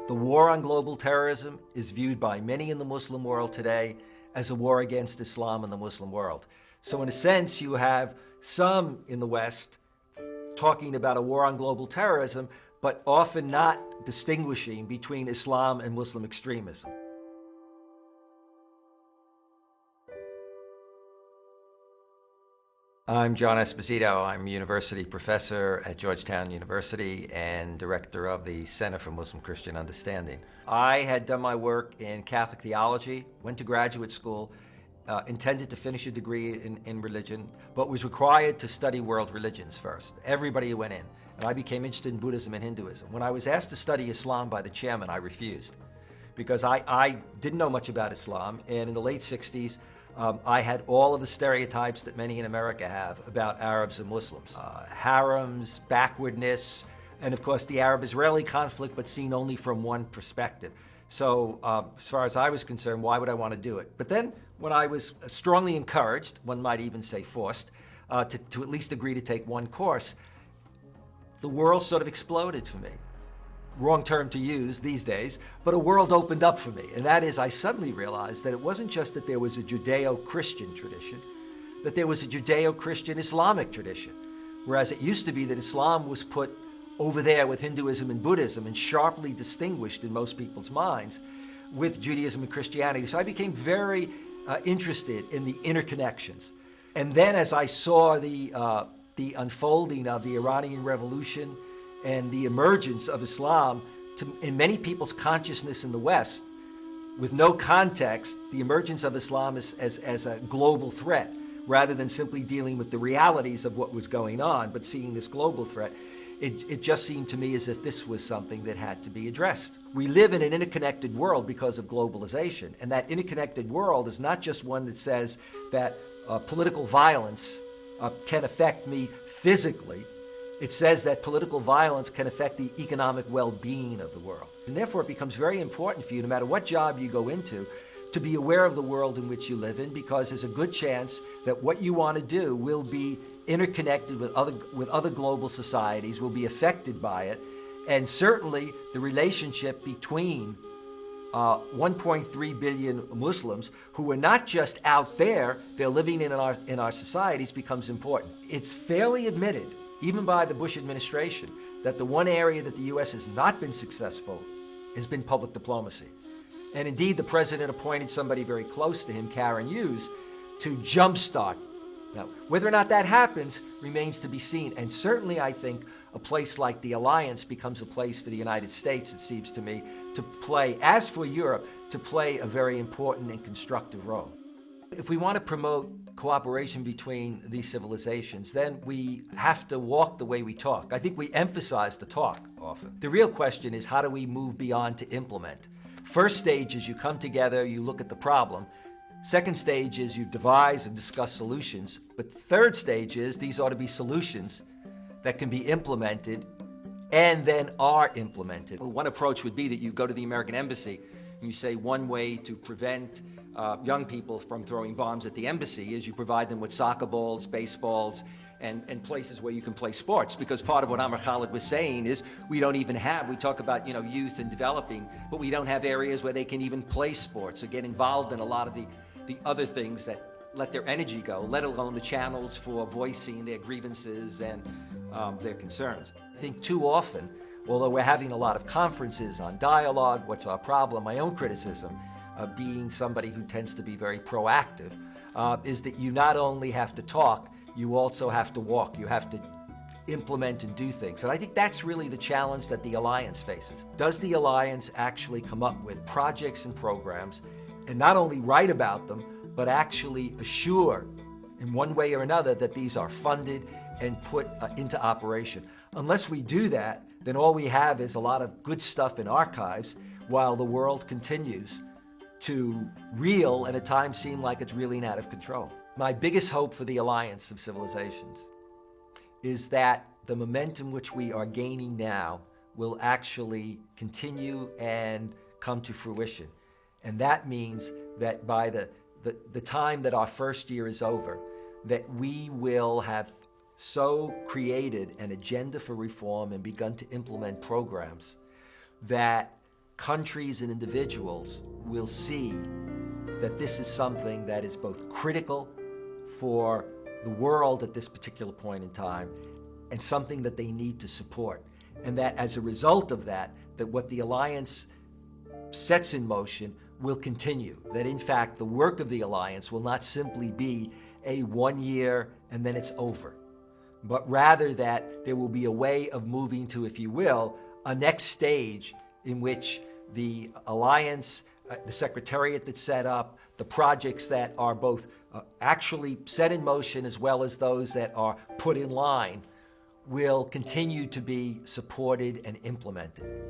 The war on global terrorism is viewed by many in the Muslim world today as a war against Islam and the Muslim world. So in a sense, you have some in the West talking about a war on global terrorism, but often not distinguishing between Islam and Muslim extremism. I'm John Esposito. I'm a university professor at Georgetown University and director of the Center for Muslim-Christian Understanding. I had done my work in Catholic theology, went to graduate school, intended to finish a degree in religion, but was required to study world religions first. Everybody went in, and I became interested in Buddhism and Hinduism. When I was asked to study Islam by the chairman, I refused, because I didn't know much about Islam, and in the late 60s, I had all of the stereotypes that many in America have about Arabs and Muslims. Harems, backwardness, and of course the Arab-Israeli conflict, but seen only from one perspective. So as far as I was concerned, why would I want to do it? But then when I was strongly encouraged, one might even say forced, to at least agree to take one course, the world sort of exploded for me. Wrong term to use these days, but a world opened up for me. And that is, I suddenly realized that it wasn't just that there was a Judeo-Christian tradition, that there was a Judeo-Christian Islamic tradition. Whereas it used to be that Islam was put over there with Hinduism and Buddhism and sharply distinguished in most people's minds with Judaism and Christianity. So I became very interested in the interconnections. And then as I saw the unfolding of the Iranian Revolution and the emergence of Islam in many people's consciousness in the West, with no context, the emergence of Islam as a global threat, rather than simply dealing with the realities of what was going on, but seeing this global threat, it just seemed to me as if this was something that had to be addressed. We live in an interconnected world because of globalization, and that interconnected world is not just one that says that political violence can affect me physically. It says that political violence can affect the economic well-being of the world. And therefore, it becomes very important for you, no matter what job you go into, to be aware of the world in which you live in, because there's a good chance that what you want to do will be interconnected with other global societies, will be affected by it, and certainly the relationship between 1.3 billion Muslims who are not just out there, they're living in our societies, becomes important. It's fairly admitted, even by the Bush administration, that the one area that the U.S. has not been successful has been public diplomacy. And indeed, the president appointed somebody very close to him, Karen Hughes, to jumpstart. Now, whether or not that happens remains to be seen. And certainly, I think a place like the Alliance becomes a place for the United States, it seems to me, to play, as for Europe, to play a very important and constructive role. If we want to promote cooperation between these civilizations, then we have to walk the way we talk. I think we emphasize the talk often. The real question is, how do we move beyond to implement? First stage is you come together, you look at the problem. Second stage is you devise and discuss solutions. But third stage is these ought to be solutions that can be implemented and then are implemented. One approach would be that you go to the American Embassy and you say one way to prevent young people from throwing bombs at the embassy is you provide them with soccer balls, baseballs, and places where you can play sports. Because part of what Amr Khalid was saying is we talk about youth and developing, but we don't have areas where they can even play sports or get involved in a lot of the other things that let their energy go, let alone the channels for voicing their grievances and their concerns. I think too often, although we're having a lot of conferences on dialogue, what's our problem, my own criticism, being somebody who tends to be very proactive, is that you not only have to talk, you also have to walk. You have to implement and do things. And I think that's really the challenge that the Alliance faces. Does the Alliance actually come up with projects and programs and not only write about them, but actually assure in one way or another that these are funded and put into operation? Unless we do that, then all we have is a lot of good stuff in archives while the world continues to reel and at times seem like it's reeling out of control. My biggest hope for the Alliance of Civilizations is that the momentum which we are gaining now will actually continue and come to fruition. And that means that by the time that our first year is over, that we will have so created an agenda for reform and begun to implement programs that countries and individuals will see that this is something that is both critical for the world at this particular point in time and something that they need to support. And that as a result of that, that what the alliance sets in motion will continue. That in fact, the work of the alliance will not simply be a 1 year and then it's over, but rather that there will be a way of moving to, if you will, a next stage in which the alliance, the secretariat that's set up, the projects that are both actually set in motion as well as those that are put in line will continue to be supported and implemented.